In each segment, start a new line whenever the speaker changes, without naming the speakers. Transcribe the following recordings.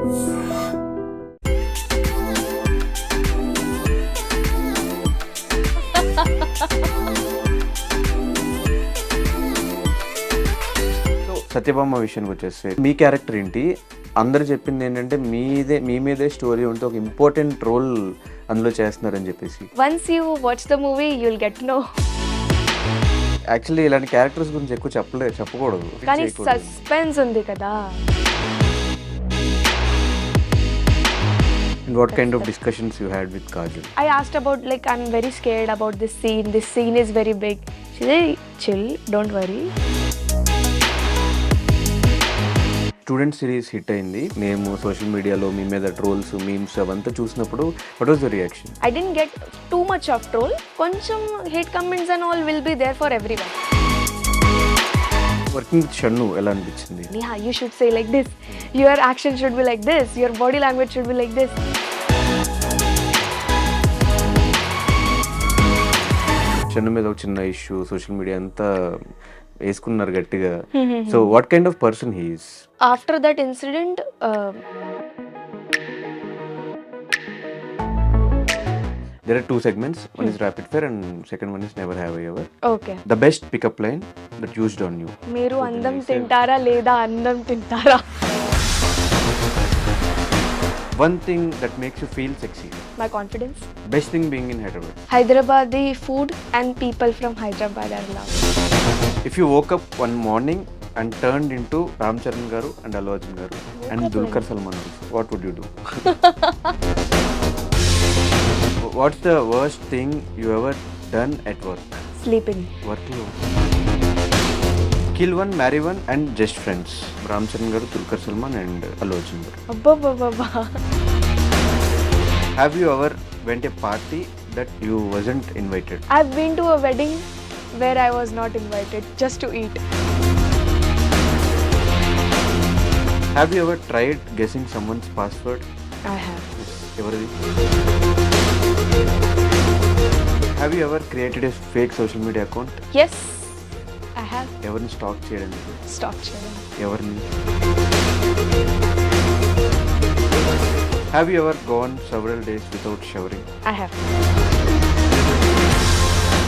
So Satyabhama విషయానికి వచ్చేస్తే మీ character ఏంటి? అందరు చెప్పింది ఏంటంటే మీ మీదే స్టోరీ ఉంటే ఒక ఇంపార్టెంట్ రోల్ అందులో చేస్తున్నారని చెప్పేసి.
Once you watch the movie, you'll get to know.
Actually ఇలాంటి క్యారెక్టర్స్ గురించి ఎక్కువ చెప్పకూడదు.
కానీ సస్పెన్స్ ఉంది కదా.
And what kind of discussions you had with Kajal?
I asked about, like, I'm very scared about this scene. This scene is very big. She said, chill, don't worry.
Student series hit అయింది. మేము social మీడియాలో మీ మీద trolls, memes అవంతా చూసినప్పుడు what was the reaction?
I didn't get too much of troll. కొంచెం hate comments and all will be there for everyone.
Working with Shannu ఎలా అనిపించింది?
Neha, you should say like this. Your action should be like this. Your body language should be like this.
Shannu మీద ఒక చిన్న issue social media అంతా వేసుకున్నారు గట్టిగా. So what kind of person he is?
After that incident,
There are two segments. One is rapid fire and second one is never have I ever.
okay.
The best pickup line that used on you.
మీరు అందం తింటారా లేదా అందం తింటారా?
One thing that makes you feel sexy.
My confidence.
Best thing being in Hyderabad.
Hyderabadi food and people from Hyderabad I love.
If you woke up one morning and turned into Ram Charan garu and Allu Arjun garu and Dulquer Salman also, what would you do? What's the worst thing you ever done at work?
Sleeping.
Work lo. Kill one, marry one and just friends. Ram Charan garu, Dulquer Salman and Allu Arjun garu.
Abba.
Have you ever went a party that you wasn't invited?
I've been to a wedding where I was not invited just to eat.
Have you ever tried guessing someone's password?
I have.
Everything. Have you ever created a fake social media account?
Yes, I have.
ఎవరిని stock చేయడానికి?
Stop sharing.
ఎవరిని? Have you ever gone several days without showering?
I have.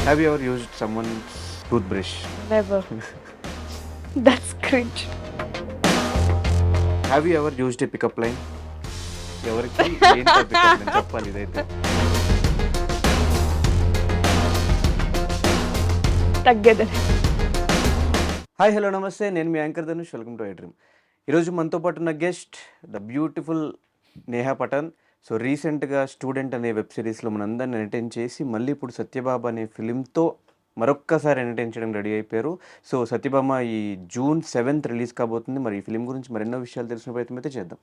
Have you ever used someone's toothbrush?
Never. That's cringe.
Have you ever used a pickup line? ఎవరికి ఏంటి pickup line చెప్పాలి ఇదైతే.
తగ్గదని.
Hi hello namaste, నేను మీ anchor Dhanush. Welcome to I dream. ఈరోజు మనతో పాటు ఉన్న guest the beautiful Neha Pathan. So రీసెంట్గా స్టూడెంట్ అనే వెబ్ సిరీస్లో మనందరిని ఎంటర్టైన్ చేసి మళ్ళీ ఇప్పుడు సత్యభామ అనే ఫిలింతో మరొక్కసారి ఎంటర్టైన్ చేయడం రెడీ అయిపోయారు. సో సత్యభామ ఈ June 7th రిలీజ్ కాబోతుంది. మరి ఈ ఫిలిం గురించి మరెన్నో విషయాలు తెలిసిన ప్రయత్నం అయితే చేద్దాం.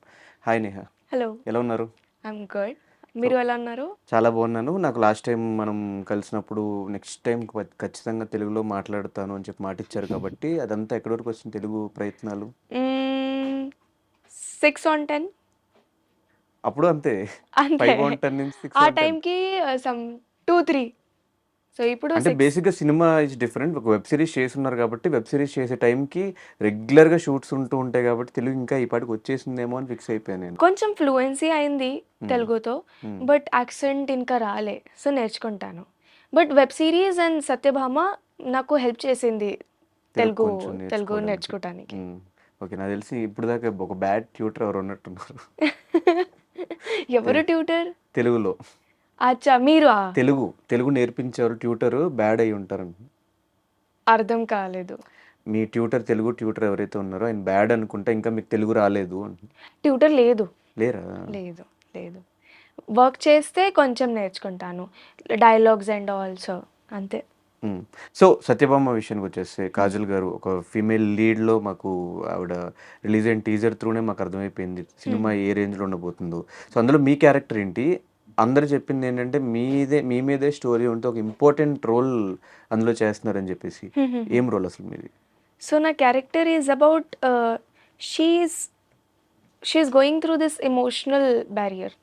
హాయ్ నేహా.
హలో.
ఎలా ఉన్నారు?
I'm good. మీరు ఎలా ఉన్నారు?
చాలా బాగున్నాను. నాకు లాస్ట్ టైం మనం కలిసినప్పుడు నెక్స్ట్ టైం ఖచ్చితంగా తెలుగులో మాట్లాడతాను అని చెప్పి మాట ఇచ్చారు కాబట్టి అదంతా ఎక్కడి వరకు వచ్చింది తెలుగు ప్రయత్నాలు?
6 on 10.
అప్పుడు అంతే,
అంతే.
5 on 10 నుంచి 6
ఆ
on 10.
టైంకి సమ్ 2-3. సో ఇప్పుడు
అంటే
6.
బేసిక్గా సినిమా ఇస్ డిఫరెంట్. ఒక వెబ్ సిరీస్ చేస్తున్నారు కాబట్టి వెబ్ సిరీస్ చేసే టైంకి రెగ్యులర్గా షూట్స్ ఉంటూ ఉంటాయి కాబట్టి తెలుగు ఇంకా ఈ పాటికి వచ్చేసిందేమో అని ఫిక్స్ అయిపోయాను నేను.
కొంచెం ఫ్లూయెన్సీ అయింది తెలుగుతో, బట్ యాక్సెంట్ ఇంకా రాలే. సో నేర్చుకుంటాను. But web series and Satyabhama నాకు హెల్ప్ చేసింది తెలుగు నేర్చుకోవడానికి.
ఓకే, నాకు తెలిసి ఇప్పుడు దాకా ఒక బ్యాడ్ ట్యూటర్ ఎవరు ఉన్నట్టున్నారు
ఎవరు ట్యూటర్?
తెలుగులో.
అచ్చా, మీరు
తెలుగు నేర్పించారు ట్యూటర్ బ్యాడ్ అయి ఉంటారని.
అర్థం కాలేదు.
మీ ట్యూటర్ తెలుగు ట్యూటర్ ఎవరైతే ఉన్నారో ఆయన బ్యాడ్ అనుకుంటా, ఇంకా మీకు తెలుగు రాలేదు అని.
ట్యూటర్ లేదు.
లేరా?
లేదు. వర్క్ చేస్తే కొంచెం నేర్చుకుంటాను, డైలాగ్స్ అండ్ ఆల్సో అంతే.
సో సత్యభామ విషయానికి వచ్చేస్తే కాజల్ గారు ఒక ఫీమేల్ లీడ్లో మాకు ఆవిడ రిలీజ్ అయిన టీజర్ త్రూనే మాకు అర్థమైపోయింది సినిమా ఏ రేంజ్లో ఉండబోతుందో. సో అందులో మీ క్యారెక్టర్ ఏంటి? అందరు చెప్పింది ఏంటంటే మీ మీదే స్టోరీ ఉంటే ఒక ఇంపార్టెంట్ రోల్ అందులో చేస్తున్నారని చెప్పేసి. ఏం రోల్ అసలు మీది?
సో నా character is about she's going through this emotional barrier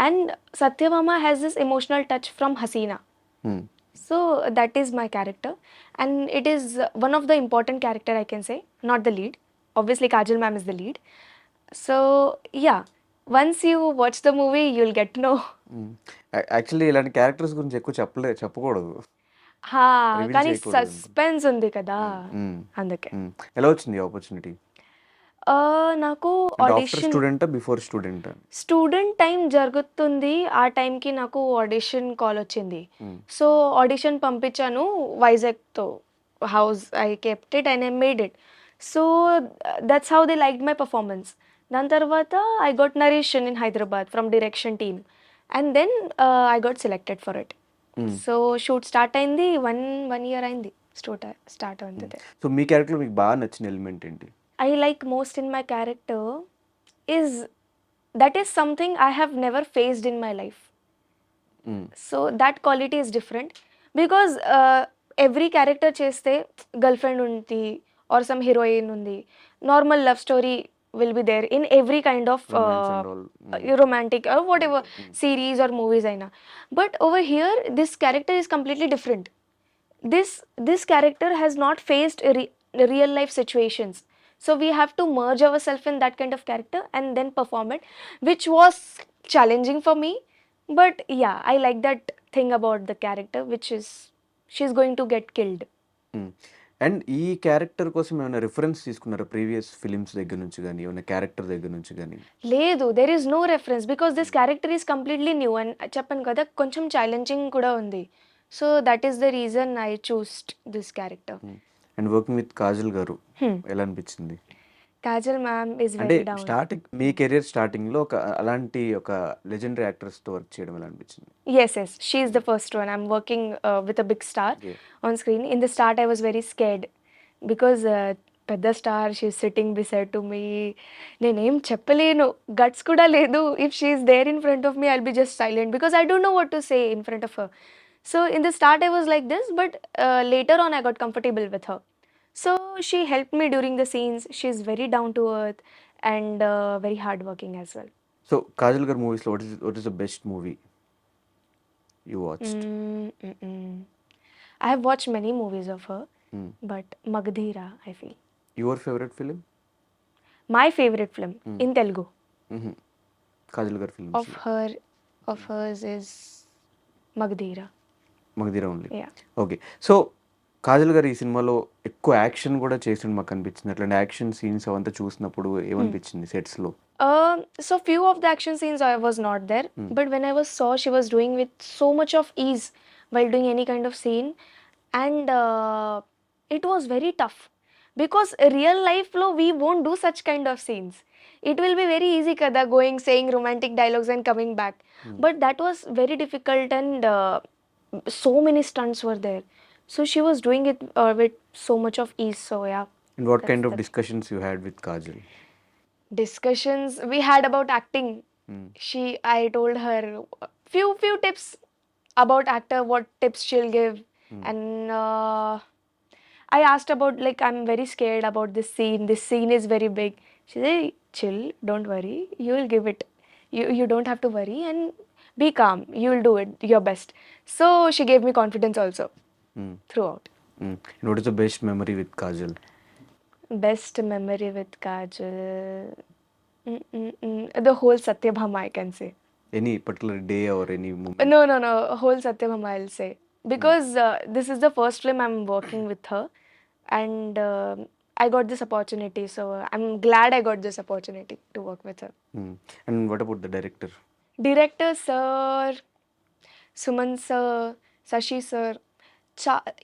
and Satyabhama has this emotional touch from Haseena. So that is my character and it is one of the important character I can say, not the lead. Obviously Kajal ma'am is the lead. So yeah, once you watch the movie you'll get know.
Actually ఇలాంటి characters గురించి ఎక్కువ చెప్పకూడదు, reveal
కానీ
చేయకూడదు అనుకుంటా.
Suspense ఉంది కదా,
మ్మ్.
అందుకే.
ఎలా వచ్చింది ఆపర్చునిటీ?
నాకు
అంటే ఆఫ్టర్
ఆడిషన్
స్టూడెంటా బిఫోర్ స్టూడెంటా?
స్టూడెంట్ టైం జరుగుతుంది, ఆ టైంకి నాకు ఆడిషన్ కాల్ వచ్చింది. సో ఆడిషన్ పంపించాను వైజాగ్తో, how's I kept it and I made it. So that's how they like my performance. దాని తర్వాత I got narration in Hyderabad from direction team and then I got selected for it. So shoot start అయింది, one year అయింది start అవుతుంది.
So మీ character మీకు బాగా నచ్చిన element ఏంటి?
I like most in my character is that is something I have never faced in my life. So that quality is different because every character cheste girlfriend undi or some heroine undi, normal love story will be there in every kind of
Romance and all.
romantic or whatever series or movies aina. But over here this character is completely different. This character has not faced real life situations, so we have to merge ourselves in that kind of character and then perform it, which was challenging for me. But yeah, I like that thing about the character, which is she's going to get killed.
And ఈ character కోసం ఏమైనా reference తీసుకున్నారా previous films దగ్గర నుంచి కానీ, ఏమైనా character దగ్గర నుంచి కానీ?
లేదు, there is no reference because this character is completely new and చెప్పాను కదా కొంచెం ఛాలెంజింగ్ కూడా ఉంది. So that is the reason I చూస్డ్ this character.
And working with Kajal గారు ఎలా అనిపించింది?
కాజల్ మ్యామ్ ఈజ్
అంటే
వెరీ డౌన్.
స్టార్టింగ్ మీ కెరియర్ స్టార్టింగ్ లో అలాంటి ఒక లెజెండరీ యాక్టర్స్ తో వర్క్ చేయడం ఎలా అనిపించింది?
Yes, she is the first one. I'm working with a big star on screen. In the start, I was very scared because పెద్ద star she's sitting beside to me, నేనేం చెప్పలేను, guts కూడా లేదు. If she is there in front of me I'll be just silent because I don't know what to say in front of her. So in the start I was like this, but later on I got comfortable with her. So she helped me during the scenes. She's very down to earth and very hardworking as well.
So Kajal గారు movies లో what is the best movie you watched?
I have watched many movies of her, but Magdhira, I feel.
Your favourite film?
My favorite film in Telugu
Kajal garu film
of hers is Magdhira.
Magadheera only.
Yeah.
Okay. So Kajal garu ఈ సినిమాలో ఎక్కువ action కూడా చేసిండు మాకు అనిపించింది. అట్లాంటి action scenes అవంతా చూసినప్పుడు ఏమనిపించింది సెట్స్ లో?
So few of the action scenes I was not there, but when I saw she was doing with so much of ease while doing any kind of scene, and it was very tough because real life lo we won't do such kind of scenes. It will be very easy kada, going saying romantic dialogues and coming back, but that was very difficult and so many stunts were there. So she was doing it with so much of ease. So yeah.
And what kind of discussions you had with Kajal?
Discussions we had about acting. I told her few tips about actor, what tips she'll give, and I asked about, like, I'm very scared about this scene is very big. She said, chill, don't worry, you will give it, you don't have to worry and be calm, you will do it your best. So she gave me confidence also throughout.
And what is the best memory with Kajal?
Best memory with Kajal, the whole Satyabhama, I can say.
Any particular day or any moment?
No, whole Satyabhama I'll say, because this is the first film I'm working with her, and I got this opportunity, so I'm glad I got this opportunity to work with her.
And what about the director?
Director sir, Suman sir, Sashi sir,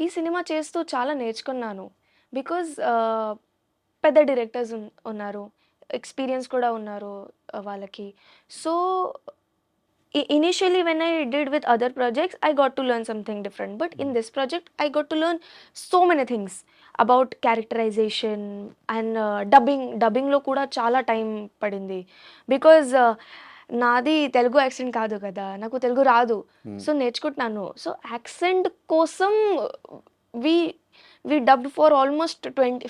ఈ cinema చేస్తూ చాలా నేర్చుకున్నాను because పెద్ద directors ఉన్నారు, experience కూడా ఉన్నారు వాళ్ళకి. So initially when I did with other projects I got to learn something different, but in this project I got to learn so many things about characterization and dubbing లో కూడా చాలా time పడింది because నాది Telugu accent కాదు కదా, నాకు తెలుగు రాదు. So నేర్చుకుంటున్నాను. సో యాక్సెంట్ కోసం we dubbed for almost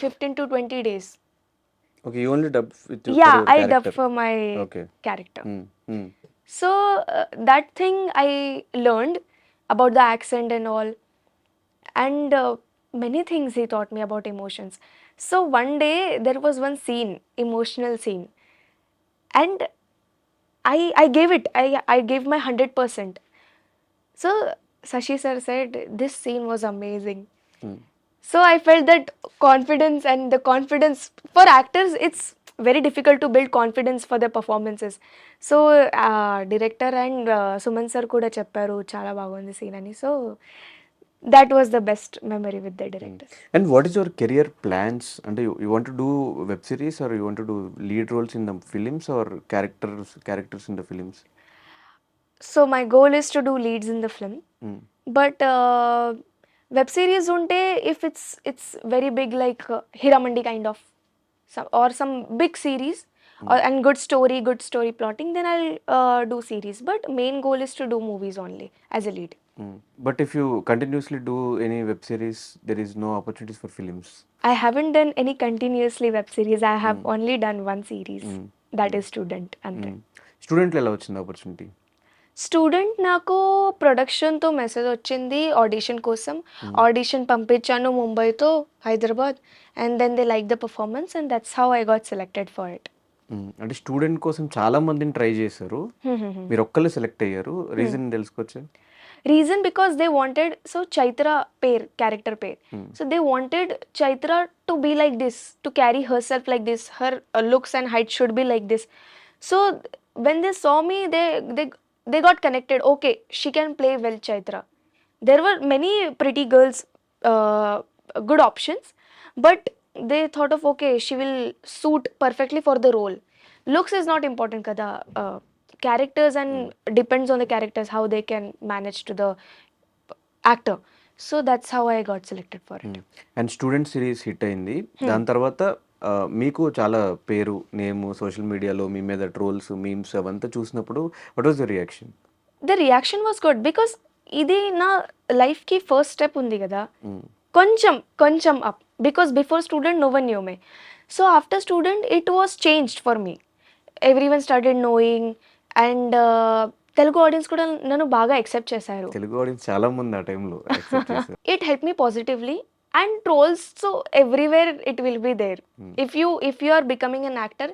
15 to 20 days.
Okay, you only dubbed with your
Yeah, I
character.
dubbed for my
Okay.
character.
Hmm.
So that thing I learned about the accent and all, and many things he taught me about emotions. So one day there was one scene, emotional scene, and I gave it. I gave my 100%. So Sashi sir said this scene was amazing. So I felt that confidence, and the confidence for actors, it's very difficult to build confidence for their performances. So director and Suman sir kuda chepparu chala bagundi scene ani. So that was the best memory with the directors.
And what is your career plans? అంటే you want to do web series or you want to do lead roles in the films or characters in the films?
So my goal is to do leads in the film. But web series unte, if it's very big like Hiramandi kind of some big series and good story plotting, then I'll do series. But main goal is to do movies only as a lead.
But if you continuously do any web series there is no opportunities for films.
I haven't done any continuously web series. I have only done one series. That is Student. Ante.
స్టూడెంట్లో ఎలా వచ్చింది opportunity?
Student నాకు ప్రొడక్షన్తో message వచ్చింది audition కోసం. Audition పంపించాను ముంబైతో Hyderabad, and then they like the performance, and that's how I got selected for it.
అంటే స్టూడెంట్ కోసం చాలా మందిని ట్రై చేశారు, మీరు ఒక్కళ్ళు సెలెక్ట్ అయ్యారు, రీజన్ తెలుసుకోవచ్చు?
Reason because they wanted, so Chaitra పేర్ క్యారెక్టర్ పేర్, so they wanted Chaitra to be like this, to carry herself like this, her looks and height should be like this. So when they saw me, they got connected. Okay, she can play well, Chaitra. There were many pretty girls, good options, but they thought of, okay, she will suit perfectly for the role. Looks is not important kada, characters, and depends on the characters how they can manage to the actor. So that's how I got selected for it.
And student series hit అయింది, దాని తర్వాత మీకు చాలా పేరు name social మీడియాలో మీ మీద trolls memes అవంతా చూసినప్పుడు what was the reaction?
The reaction was good because ఇది నా లైఫ్కి ఫస్ట్ స్టెప్ ఉంది కదా, కొంచెం up, because before student no one knew me. So after student it was changed for me. Everyone started knowing, and Telugu audience కూడా నన్ను బాగా accept చేశారు.
తెలుగు ఆడియన్స్ చాలా మంది ఆ టైంలో
it help me positively. And trolls, so everywhere it will be there. If you are becoming an actor,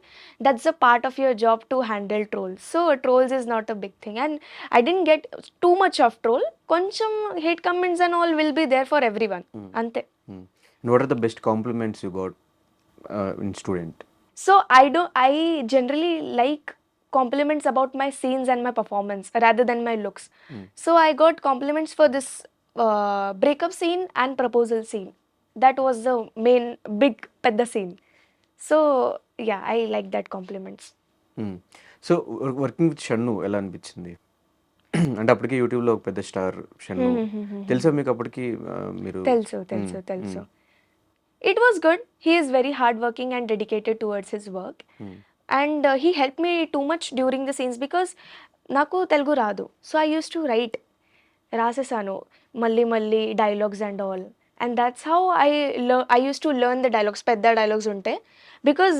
that's a part of your job to handle trolls. So trolls is not a big thing, and I didn't get too much of troll. Koncham hate comments and all will be there for everyone. Ante.
And what are the best compliments you got in student?
So I generally like compliments about my scenes and my performance rather than my looks. So I got compliments for this breakup scene and proposal scene. That was the main big pedda scene. So yeah, I like that compliments.
So working with Shannu ఎలా అనిపించింది? అంటే అప్పటికి యూట్యూబ్లో ఒక పెద్ద star Shannu, తెలుసా మీకు అప్పటికి? మీరు
తెలుసు. It was good. He is very hardworking and dedicated towards his work. And he helped me too much during the scenes because నాకు తెలుగు రాదు. So I used to write. రాసేసాను మళ్ళీ dialogues and all, and that's how I use to learn the dialogues. పెద్ద dialogues ఉంటే because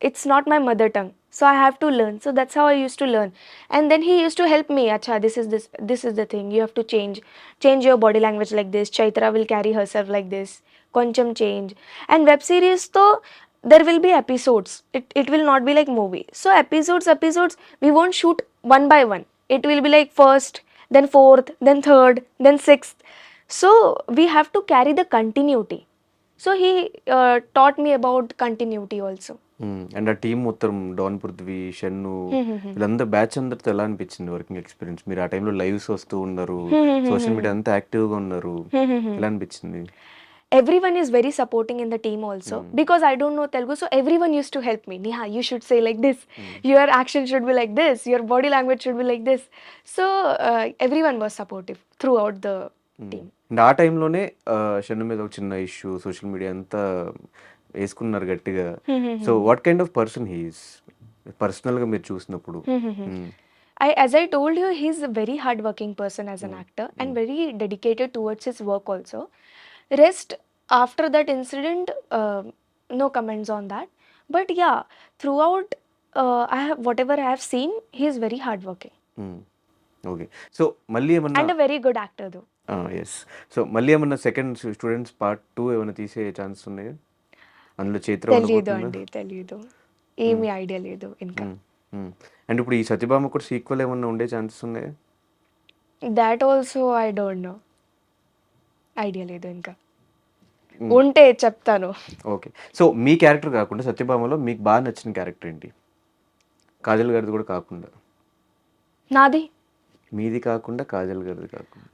it's not my mother tongue, so I have to learn. So that's how I used to learn. And then he used to help me, acha, this is the thing, you have to change your body language like this, Chaitra will carry herself like this, koncham change. And web series to there will be episodes, it will not be like movie. So episodes we won't shoot one by one, it will be like first, then fourth, then third, then sixth. So we have to carry the continuity. So he taught me about continuity also.
And ఆ team మొత్తం don Prithvi, Shannu, వీళ్ళందరూ batch అందరితో ఎలా అనిపించింది working experience? మీరు ఆ టైంలో lives వస్తూ ఉన్నారు, సోషల్ మీడియా అంతా యాక్టివ్గా ఉన్నారు, ఎలా అనిపించింది?
Everyone is very supporting in the team also, because I don't know Telugu, so everyone used to help me. Neha, you should say like this, your action should be like this, your body language should be like this. So everyone was supportive throughout the team.
And ఆ టైంలోనే షన్ను మీద ఒక చిన్న issue, social media అంతా వేసుకున్నారు గట్టిగా. So what kind of person he is పర్సనల్గా మీరు చూసినప్పుడు?
As I told you, he's a very hardworking person as an actor and very dedicated towards his work also. Rest, after that incident, no comments on that. But yeah, throughout, whatever I have seen, he is very hardworking.
Okay. So మళ్ళీ ఏమన్నా,
And a very good actor though.
Yes. So మళ్ళీ ఏమన్నా second students part 2 ఏమైనా తీసే chance ఉన్నాయా? అందులో చైత్ర
తెలీదు ఏమీ ఐడియా లేదు ఇంకా.
అండ్ ఇప్పుడు ఈ సత్యభామ కూడా సీక్వెల్ ఏమన్నా ఉండే ఛాన్సెస్ ఉన్నాయా?
That also I don't no, idea లేదు ఇంకా. ఉంటే చెప్తాను.
ఓకే. సో మీ క్యారెక్టర్ కాకుండా సత్యభామలో మీకు బాగా నచ్చిన క్యారెక్టర్ ఏంటి? కాజల్ గారిది కూడా కాకుండా.
నాది
మీది కాకుండా కాజల్ గారిది కాకుండా.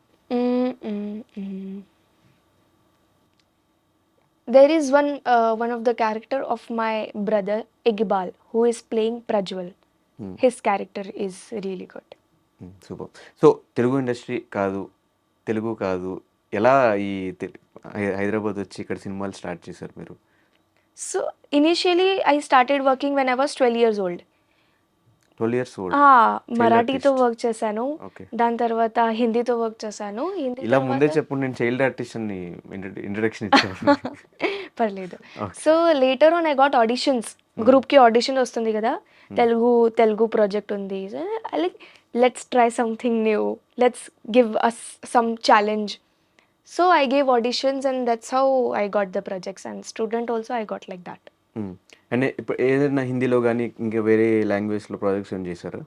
there is one of the character of my brother Iqbal who is playing Prajwal. His character is really good.
Super. So Telugu industry కాదు, తెలుగు కాదు, ఎలా ఈ హైదరాబాద్ వచ్చి ఇక్కడ సినిమాలు స్టార్ట్ చేశారు మీరు?
So initially I started working when I was 12 years old.
12 years old.
మరాఠీతో work చేశాను,
ఓకే.
దాని తర్వాత హిందీతో వర్క్ చేశాను. హిందీ
ఇలా ముందే చెప్పు, నేను చైల్డ్ ఆర్టిస్ట్ అని ఇంట్రడక్షన్ ఇచ్చాను.
పర్లేదు. So later on I got auditions, గ్రూప్కి ఆడిషన్ వస్తుంది కదా, తెలుగు ప్రాజెక్ట్ ఉంది, like let's try something new, let's give us some challenge. So I gave auditions and that's how I got the projects and student also I got like that.
అంటే ఇప్పుడు ఏదైనా హిందీలో కానీ ఇంకా వేరే లాంగ్వేజ్లో ప్రాజెక్ట్స్ ఏం చేశారు?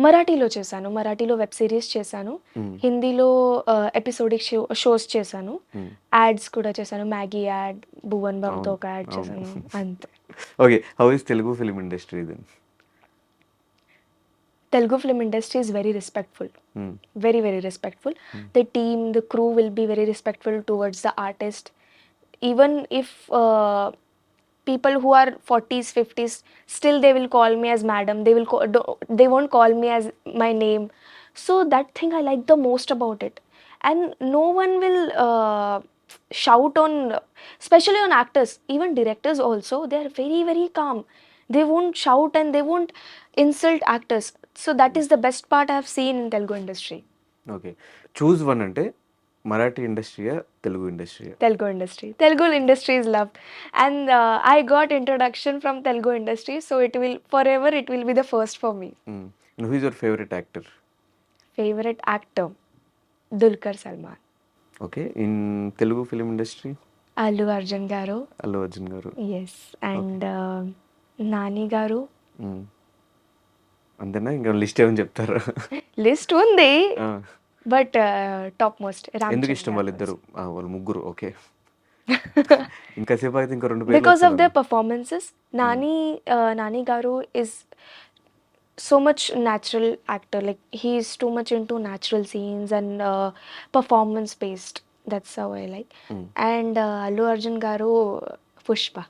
మరాఠీలో చేశాను, మరాఠీలో వెబ్ సిరీస్ చేశాను, హిందీలో ఎపిసోడిక్ షోస్ చేశాను, యాడ్స్ కూడా చేశాను, మ్యాగీ యాడ్, భువన్ బాబుతో ఒక యాడ్ చేశాను, అంతే.
Okay, how is Telugu film industry then?
Telugu film industry is very respectful, very very respectful. The team, the crew will be very respectful towards the artist. Even if people who are 40s 50s, still they will call me as madam, they won't call me as my name. So that thing I like the most about it. And no one will shout on, especially on actors, even directors also, they are very very calm. They won't shout and they won't insult actors. So that is the best part I have seen in Telugu industry.
Okay, choose one అంటే మరాఠీ ఇండస్ట్రీయా, తెలుగు ఇండస్ట్రీయా?
Telugu industry is loved, and I got introduction from Telugu industry, so it will forever, it will be the first for me.
And who is your favorite actor?
Favorite actor Dulquer Salmaan.
Okay, in Telugu film industry?
Allu Arjun garu.
Allu Arjun గారు.
Yes, and Nani garu.
అంతేనా, ఇంకా list ఏమని చెప్తారా?
List ఉంది, but top most
ఎందుకు ఇష్టం వాళ్ళిద్దరు, వాళ్ళు ముగ్గురు? ఓకే, ఇంకా సేపు అయితే ఇంకా రెండు పేర్లు
because of their performances. Nani garu is so much natural actor, like he is too much into natural scenes and performance based, that's how I like. And Allu Arjun garu Pushpa.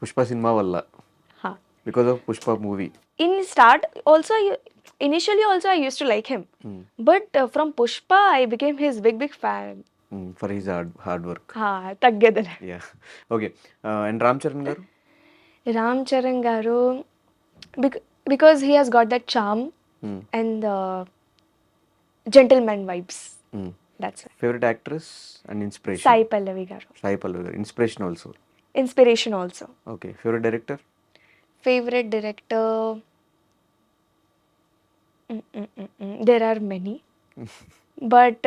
Pushpa సినిమా వల్ల, because of Pushpa movie.
In start also, initially also I used to like him, but from Pushpa I became his big fan.
For his hard work.
తగ్గేదలే.
Yeah, okay. And Ram Charan garu?
Ram Charan garu, because he has got that charm and gentleman vibes. That's why.
Favourite actress and inspiration?
Sai Pallavi garu.
Sai Pallavi garu. Inspiration also?
Inspiration also.
Okay, favourite director?
Favorite director, there are many, but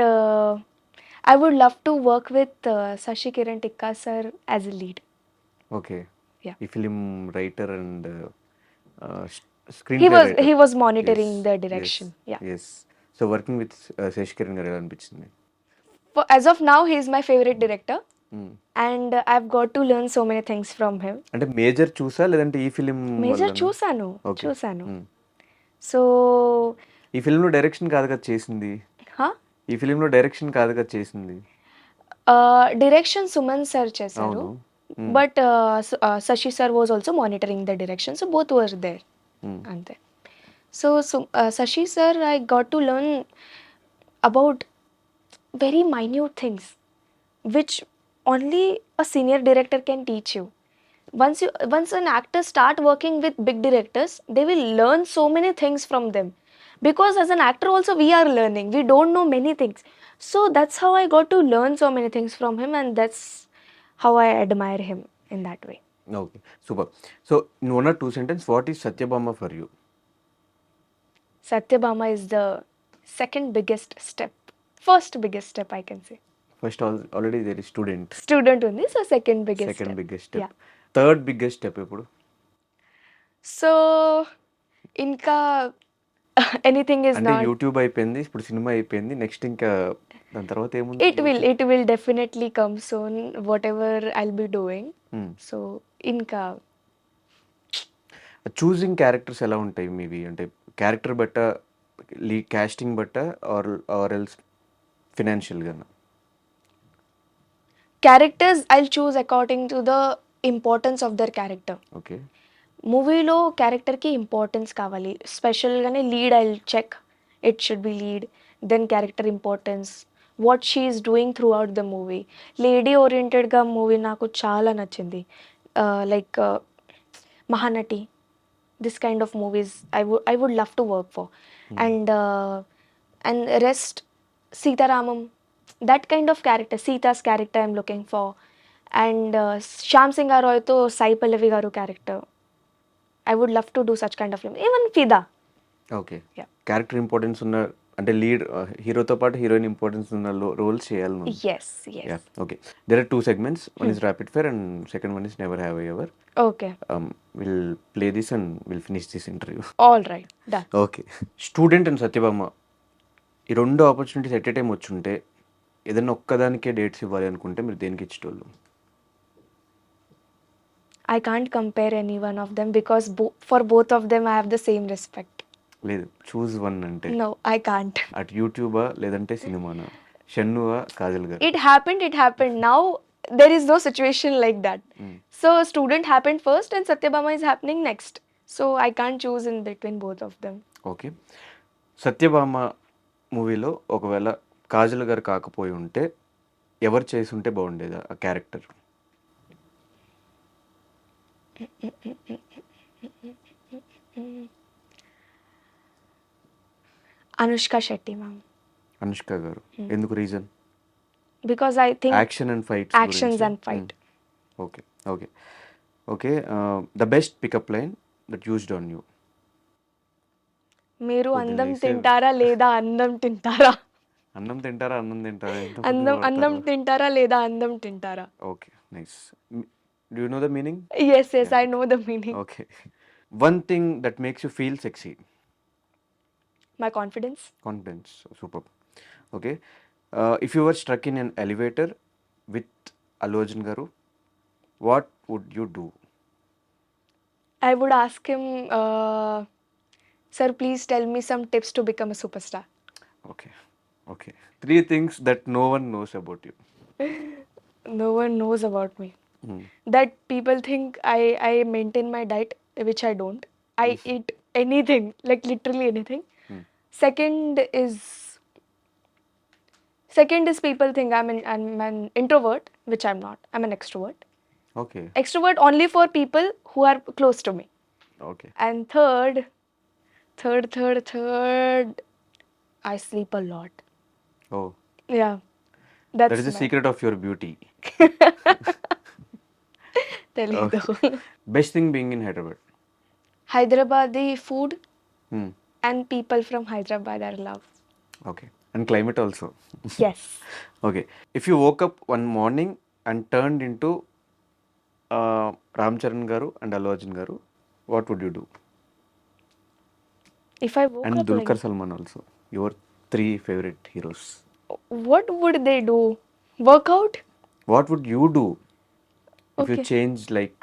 I would love to work with Sashi Kiran Tikka sir as a lead.
Okay.
Yeah.
ఈ film writer and screen
He was monitoring the direction. Yeah.
Yes. So working with Sesh Kiran garu ఎలా అనిపించింది?
As of now, he is my favorite director, and I've got to learn so many things from him.
అంటే major చూసా లేదంటే ఈ film?
Major చూసాను. So
ఈ ఫిలింలో direction కాదు కదా చేసింది? ఈ ఫిలింలో డైరెక్షన్ కాదు కదా చేసింది?
direction Suman sir చేశారు, but Sashi sir was also monitoring the direction, so both were there. Ante. So Sashi sir, I got to learn about very minute things which only a senior director can teach you. Once an actor start working with big directors, they will learn so many things from them, because as an actor also we are learning, we don't know many things. So that's how I got to learn so many things from him, and that's how I admire him in that way.
Okay, super. So in 1 or 2 sentence, what is Satyabhama for you?
Satyabama is the second biggest step. First biggest step I can say.
First already there is student.
Student ఉంది, so second biggest
second
step.
Biggest
Yeah.
Step. Third biggest step ఎప్పుడు?
So ఇంకా anything is
అంటే
not.
YouTube అయిపోయింది, ఇప్పుడు cinema అయిపోయింది, next ఇంకా దాని తర్వాత ఏముంది?
It will definitely come soon, whatever I'll be doing. So ఇంకా
చూసింగ్ క్యారెక్టర్స్ ఎలా ఉంటాయి మీవి? అంటే క్యారెక్టర్ బట్ట, కాస్టింగ్ బట్ట, ఆర్ ఎల్స్ ఫినాన్షియల్‌గానా?
Characters I'll choose according to the importance of their character.
Okay.
మూవీలో క్యారెక్టర్కి ఇంపార్టెన్స్ కావాలి. స్పెషల్గానే lead I check, it should be lead, then character importance, what she is doing throughout the movie. Lady ఓరియంటెడ్గా movie నాకు చాలా నచ్చింది. Like Mahanati, this kind of movies I would love to work for. And rest Sitaramam, that kind of character, Sita's character I'm looking for. And Shyam Singha రాయ్తో Sai Pallavi garu character, I would love to do such kind of film. Even Fida.
Okay.
Yeah.
Character importance ఉన్న, అంటే lead హీరోతో పాటు heroine importance ఉన్న roles చేయాలని.
Yes, yes.
Yeah, okay. There are 2 segments. One is rapid fire and second one is never have ever.
Okay.
Will play this and will finish this interview.
All right. Done.
Okay. Student and Satyabhama, ఈ 2 opportunities at a time వచ్చుంటే ఏదైనా ఒక్కదానికే dates ఇవ్వాలి అనుకుంటే మీరు దేనికి ఇచ్చేటోళ్ళు?
I can't compare any one of them because for both of them I have the same respect.
లేదు, choose one అంటే
No, I can't.
అటు యూట్యూబా లేదంటే సినిమానా? షన్నువా, కాజల్ గారు?
It happened. Now there is no situation like that. So student happened first and Satyabama is happening next. So I can't choose in between both of them.
Okay. Satyabhama మూవీలో ఒకవేళ కాజల్ గారు కాకపోయి ఉంటే ఎవరు చేసి ఉంటే బాగుండేదా ఆ character?
Anushka Shetty ma'am.
Anushka garu. ఎందుకు? Reason?
Because I think
action and fights.
actions and fight.
Okay, okay, okay. The best pickup line that used on you?
మీరు
పొద్దున్న
అందం
లేస్తే
తింటారా లేదా అందం తింటారా?
అన్నం తింటారా, అన్నం తింటారా? ఎంత
అందం తింటారా లేదా అందం తింటారా?
Okay, nice. Do you know the meaning?
Yes, I know the meaning.
Okay. One thing that makes you feel sexy?
My confidence.
Confidence. Super. Okay. If you were struck in an elevator with Allu Arjun garu, what would you do?
I would ask him, sir, please tell me some tips to become a superstar.
Okay, okay. 3 things that no one knows about you.
No one knows about me. That people think I maintain my diet, which I don't. I eat anything, like literally anything. Second is people think I'm an introvert, which I'm not. I'm an extrovert.
Okay,
Extrovert only for people who are close to me.
Okay.
And third, I sleep a lot.
Oh,
Yeah,
that
that's
is the secret of your beauty.
తెలీదు.
Best thing being in Hyderabad?
Hyderabadi food and people from Hyderabad I love.
Okay. And climate also.
Yes.
Okay. If you woke up one morning and turned into Ram Charan garu and Allu Arjun garu, what would you do?
If I woke
and
up
Dulquer Salman also, your 3 favourite heroes.
what would they do? Workout?
What would you do if you
Okay.
Change like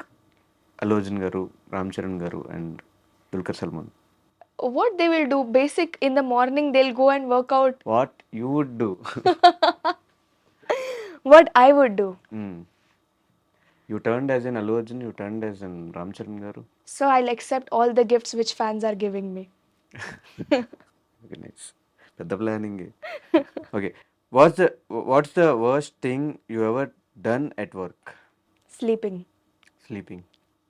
Allu Arjun garu, Ram Charan garu and Dulquer Salman?
What they will do? Basic in the morning they'll go and work out.
What you would do?
What I would do?
You turned as an Allu Arjun, you turned as an Ram Charan garu.
So I'll accept all the gifts which fans are giving me.
Okay, nice. పెద్ద planning. Okay. What's the worst thing you ever done at work?
Sleeping.
Sleeping.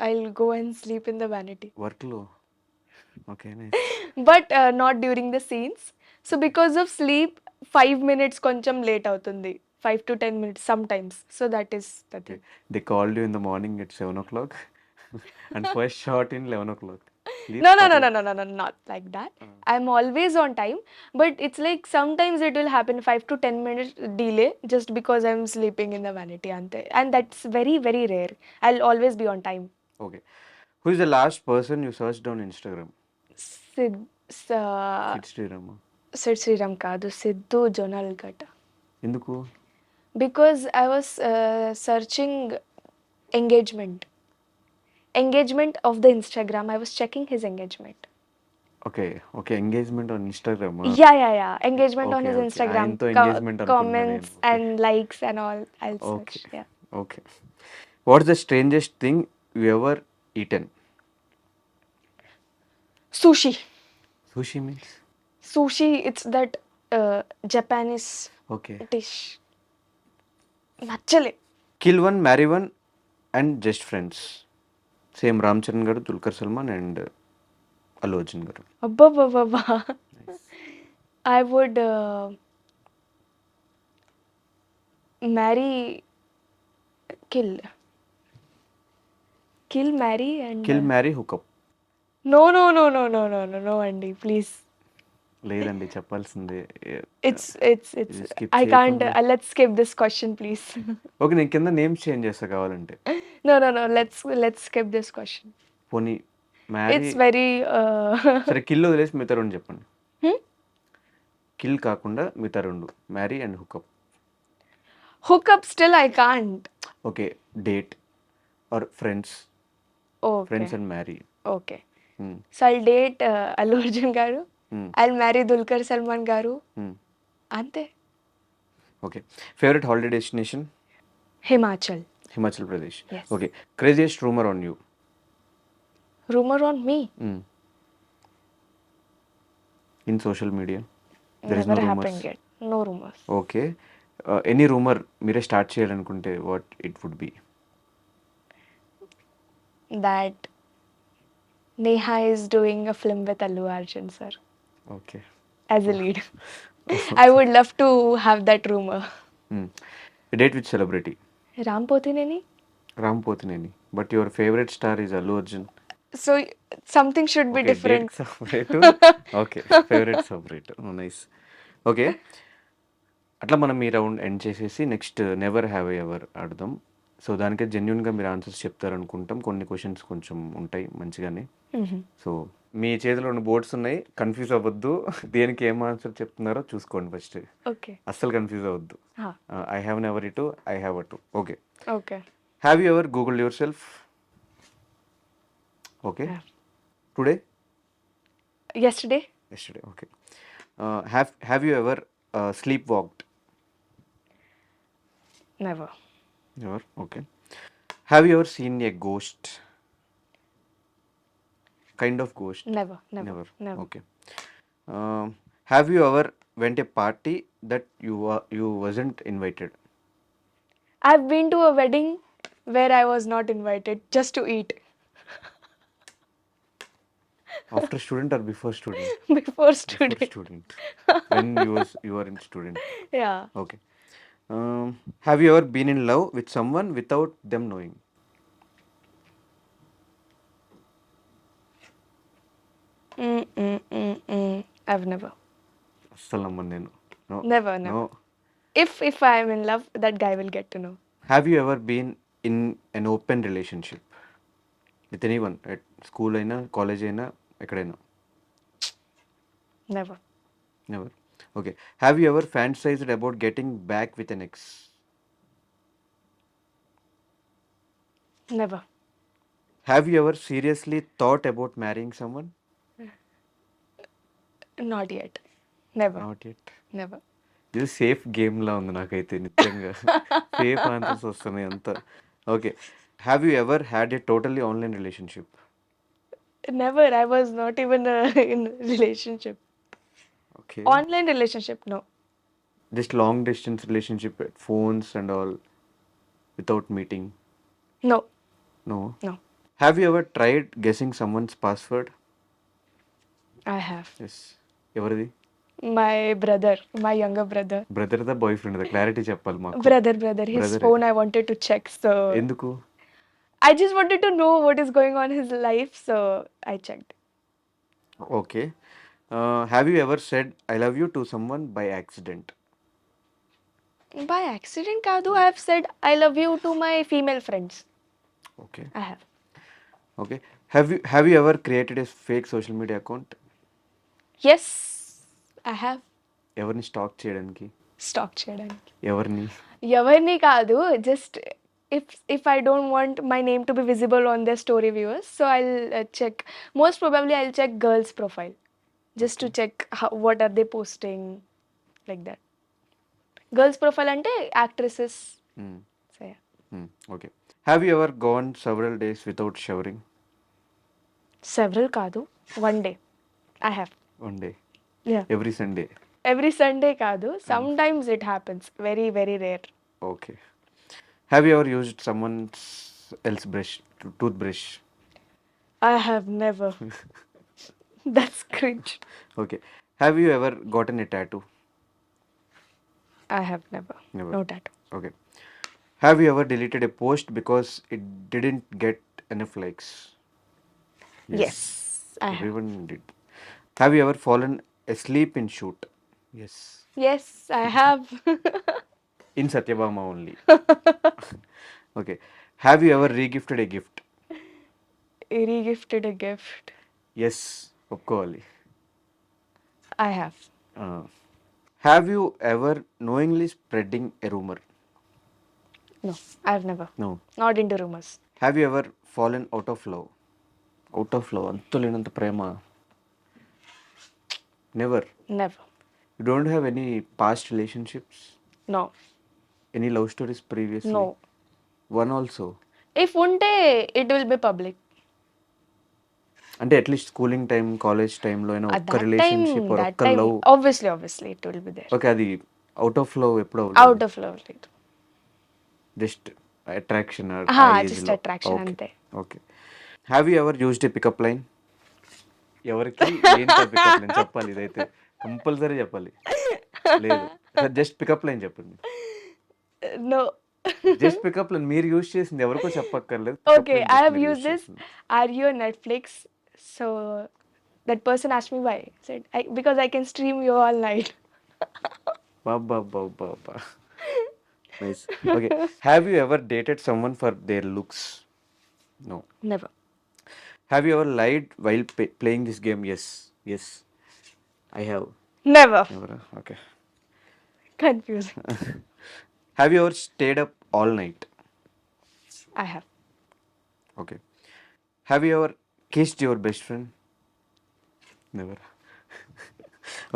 I'll go and sleep in the vanity.
వర్క్లో? Okay, nice.
But not during the scenes. So because of sleep, 5 minutes koncham late అవుతుంది. 5 to 10 minutes sometimes. So that is the thing.
They called you in the morning at 7 o'clock and first shot in 11 o'clock.
No, not like that. I'm always on time, but it's like sometimes it will happen 5 to 10 minutes delay just because I'm sleeping in the vanity ante, and that's very very rare. I'll always be on time.
Okay. Who is the last person you searched on Instagram?
Sid
Sid Sriram.
Sid Sriram కాదు, సిద్ధు జొన్నలగడ్డ.
ఎందుకు?
Because I was searching engagement. Engagement of the Instagram. I was checking his engagement.
Okay. Okay. Engagement on ఇన్‌స్టాగ్రామా?
Yeah. Engagement on
okay.
his
okay.
Instagram.
ఆయనతో engagement అనుకున్నా
Comments
నేను. Okay.
and likes and all. I'll
okay.
search. Yeah.
Okay. What's the strangest thing you ever eaten?
Sushi.
Sushi means?
Sushi, it's that Japanese
okay.
dish. నచ్చలే.
Kill one, marry one and just friends. Same Ram Charan garu, Dulquer Salmaan and Allu Arjun garu.
అబ్బబ్బబ్బబ్బా. I would marry, kill, marry and
kill, marry, hookup.
no అండి, please.
లేదండి చెప్పాల్సిందే.
It's
ఇది skip
I can't.
చేయకుండా.
Let's skip this question, please.
Okay. నేను కింద names change చేస్తా కావాలంటే.
No. Let's skip this question.
పోనీ మ్యారీ.
It's very
సరే కిల్ వదిలేసి మిగతా రెండు చెప్పండి.
hmm?
కిల్ కాకుండా మిగతా రెండు, marry and hookup.
Hook up still I can't.
Okay. Date are friends.
Okay.
Friends and marry.
Okay. So I'll date Allu Arjun garu. I'll marry Dulquer Salman garu. అంతే.
Okay. Favourite holiday destination?
Himachal.
Himachal Pradesh.
Yes.
Okay. Craziest rumour on you?
Rumor on me?
In social media there is no
Never
rumours.
happened yet. No rumors.
Okay. Any rumour మీరే start చేయాలనుకుంటే what it would be?
That Neha is doing a film with Allu Arjun sir
okay.
as a lead. I would love to have that rumor.
Date with celebrity?
Ram Pothineni.
Ram Pothineni. But your favourite star is Allu Arjun.
So something should be different.
Separate. Okay. Favourite separate. Nice. Okay. అట్లా మనం ఈ round end చేసేసి next never have ever ఆడదాం. So దానికి జెన్యున్గా మీరు answers చెప్తారనుకుంటాం. కొన్ని questions కొంచెం ఉంటాయి మంచిగానే. సో మీ చేతిలో ఉన్న బోర్డ్స్ ఉన్నాయి, కన్ఫ్యూజ్ అవ్వద్దు. దేనికి ఏం ఆన్సర్ చెప్తున్నారో చూసుకోండి ఫస్ట్.
Okay.
అస్సలు కన్ఫ్యూజ్ అవ్వద్దు. ఐ హ్యావ్ నెవర్ ఇటు, ఐ హ్యావ్ అటు. Okay.
Okay.
Have you ever googled your self? Okay.
Have.
Today?
Yesterday?
Yesterday, okay. Have you ever sleepwalked?
Never.
Never, okay. Have you ever seen a ghost? Kind of ghost?
Never.
Okay. Have you ever went a party that you wasn't invited?
I've been to a wedding where I was not invited just to eat.
After student or before student?
Before
Before
student.
student. When you were in student.
Yeah.
Okay. Have you ever been in love with someone without them knowing?
I've never.
అస్సలు నమ్మను నేను. No.
Never.
No.
If I am in love, that guy will get to know.
Have you ever been in an open relationship with anyone at school అయినా, college అయినా, ఎక్కడైనా?
Never.
Never. Okay. Have you ever fantasized about getting back with an ex?
Never.
Have you ever seriously thought about marrying someone?
Not yet. Never.
Not yet.
Never.
ఇది safe గేమ్లా ఉంది నాకైతే నిజంగా. Safe answers వస్తున్నాయి అంతా. Okay. Have you ever had a totally online relationship?
Never. I was not even in relationship.
Okay.
Online relationship, no.
Just long distance relationship, phones and all, without meeting?
No.
No.
No.
Have you ever tried guessing someone's password?
I have.
Yes. ఎవరిది?
My brother, my younger brother.
Brother దా, boy friend దా? Clarity చెప్పాలి మాకు.
Brother. His
Brother.
phone I wanted to check, so
ఎందుకు?
I just wanted to know what is going on in his life, so I checked.
Okay. Have you ever said I love you to someone by accident?
By accident, Kadu, I have said I love you to my female friends.
Okay.
I have.
Okay. Have you ever created a fake social media account?
Yes, I have.
ఎవరిని stock చేయడానికి?
Stock చేయడానికి
ఎవరిని?
ఎవరిని కాదు, just if I don't want my name to be visible on their story viewers, so I'll check. Most probably I'll check girls' profile just to check what are they posting, like that. Girls' profile ante actresses.
Hmm.
So yeah.
Okay. Have you ever gone several days without showering?
Several కాదు, one day I have.
One day,
Yeah.
Every Sunday.
Every Sunday కాదు, sometimes it happens, very very rare.
Okay. Have you ever used someone's else brush, tooth brush?
I have never. That's cringe.
Okay. Have you ever gotten a tattoo?
I have never.
Never.
No tattoo.
Okay. Have you ever deleted a post because it didn't get enough likes?
Yes, I have.
Everyone did. Have you ever fallen asleep in shoot? Yes.
Yes, I have.
In Satyabama only. Okay. Have you ever regifted a gift?
Regifted a gift.
Yes. ఒప్పుకోవాలి.
I have.
Have you ever knowingly spreading a rumor?
No, I've never.
No.
Not into rumors.
Have you ever fallen out of love? Out of love, అంతులేనంత ప్రేమ. Never.
Never.
You don't have any past relationships?
No.
Any love stories previously?
No.
One also?
If unte, it will be public.
అంటే at least schooling time, college టైంలో అయినా
At
ఒక్క
that time,
relationship
that
ఒక్క
time,
love?
obviously, it will be there.
Okay, అది out of love ఎప్పుడో?
Out of love, right?
Just attraction?
Just attraction ante.
Okay. Have you ever used a pickup line? ఎవరికి ఏంటి pickup line చెప్పాలి, ఇదైతే compulsory చెప్పాలి. లేదు, just pickup line చెప్పండి.
No.
Just pickup line మీరు యూజ్ చేసింది ఎవరికో చెప్పక్కర్లేదు.
Okay, I have used this. Are you on Netflix? So that person asked me why. I said, because I can stream you all night.
బాబా. Nice. Okay. Have you ever dated someone for their looks? No.
Never.
Have you ever lied while playing this game? Yes I have.
Never.
ఎవరా? Okay.
Confusing.
Have you ever stayed up all night?
I have.
Okay. Have you ever kissed your best friend? Never.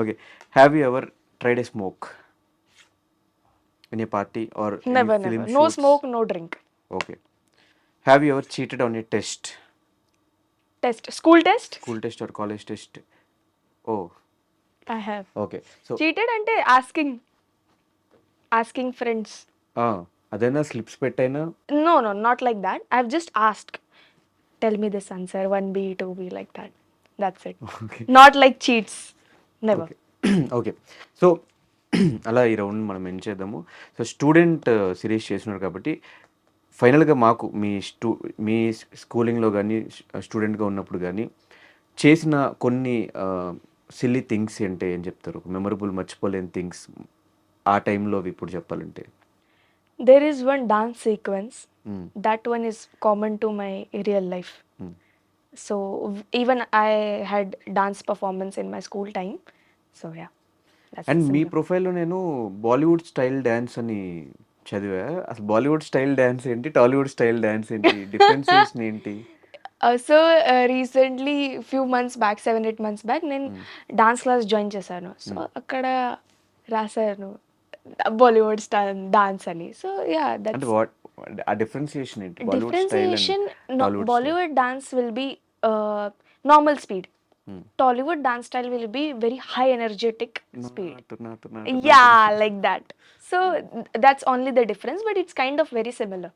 Okay. Have you ever tried a smoke in a party or
Never. No smoke, no drink.
Okay. Have you ever cheated on a test?
Test. School test?
School test or college test? Oh,
I have.
Okay. So
Cheated ante asking friends.
అదైనా slips పెట్టైనా?
No, not like that. I've just asked. Tell me this answer, 1B, 2B, like that. That's it.
Okay.
Not like cheats. Never.
Okay. So అలా ఈ round మనం ఏం చేద్దాము. So student series చేస్తున్నారు కాబట్టి ఫైనల్గా మాకు మీ స్కూలింగ్లో కానీ స్టూడెంట్గా ఉన్నప్పుడు కానీ చేసిన కొన్ని సిల్లీ థింగ్స్ అంటే ఏం చెప్తారు? మెమరబుల్, మర్చిపోలేని థింగ్స్ ఆ టైంలో ఇప్పుడు చెప్పాలంటే?
There is one dance sequence. That one is common to my real life. So even I had dance performance in my school time. So yeah. That's
and me
similar.
ప్రొఫైల్లో నేను Bollywood style dance అని చదివా. అసలు Bollywood style dance ఏంటి, Tollywood style dance ఏంటి, differentiation ఏంటి?
So recently, few months back, 7-8 months back, నేను dance class join చేశాను. సో అక్కడ రాశాను బాలీవుడ్ స్టైల్ డాన్స్ అని. సో యా,
అంటే
దట్స్
వాట్ ఆ డిఫరెన్సియేషన్ ఏంటి? Bollywood style
differentiation.
And Tollywood
Bollywood dance will be normal speed. Tollywood dance style will be very high energetic speed. Yeah, like that. So that's only the difference, but it's kind of very similar.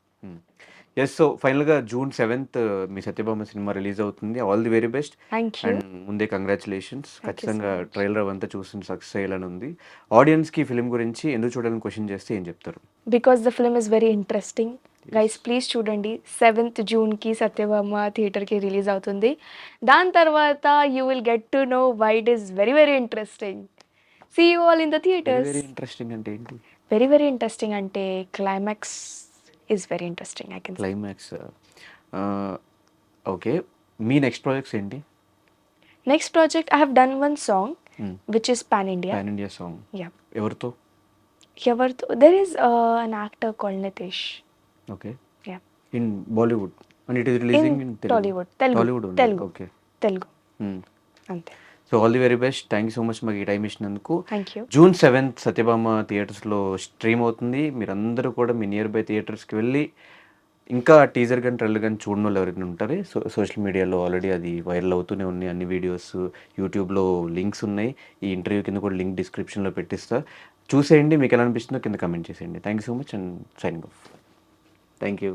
Yes. So ఫైనల్గా June 7th మీ Satyabhama cinema release అవుతుంది. All the very best.
Thank you.
And ముందే congratulations.
you
ఖచ్చితంగా trailer అవంతా చూసి success అయ్యాలని ఉంది. ఆడియన్స్కి film గురించి ఎందుకు చూడాలని క్వశ్చన్ చేస్తే ఏం చెప్తారు?
Because the film is very interesting. Guys, please చూడండి. 7th June కి సత్యభామ థియేటర్కి రిలీజ్ అవుతుంది. దాని తర్వాత you will get to know why it is very very interesting. See you all in the theaters.
Very interesting అంటే ఏంటి?
Very very interesting అంటే climax is very interesting, I can say.
Climax. Okay. Me next projects ఏంటి?
Next project, I have done one song which is Pan India.
Pan India song
Yeah.
ఎవరితో?
There is an actor called Nitish.
Okay.
Yeah.
In Bollywood and it is releasing in
Tollywood. Telugu.
Tollywood
Telugu.
Okay.
Telugu. అంతే.
So all the very best. Thank you so much మాకు ఈ time ఇచ్చినందుకు.
Thank you.
June 7th Satyabhama థియేటర్స్లో stream అవుతుంది. మీరందరూ కూడా మీ near by థియేటర్స్కి వెళ్ళి ఇంకా టీజర్ కానీ ట్రైలర్ కానీ చూడని వాళ్ళు ఎవరైనా ఉంటారు, సోషల్ మీడియాలో ఆల్రెడీ అది వైరల్ అవుతూనే ఉన్నాయి అన్ని వీడియోస్, యూట్యూబ్లో లింక్స్ ఉన్నాయి. ఈ ఇంటర్వ్యూ కింద కూడా లింక్ డిస్క్రిప్షన్లో పెట్టిస్తా, చూసేయండి. మీకు ఎలా అనిపిస్తుందో కింద కమెంట్ చేసేయండి. Thank you so much and signing off. Thank you.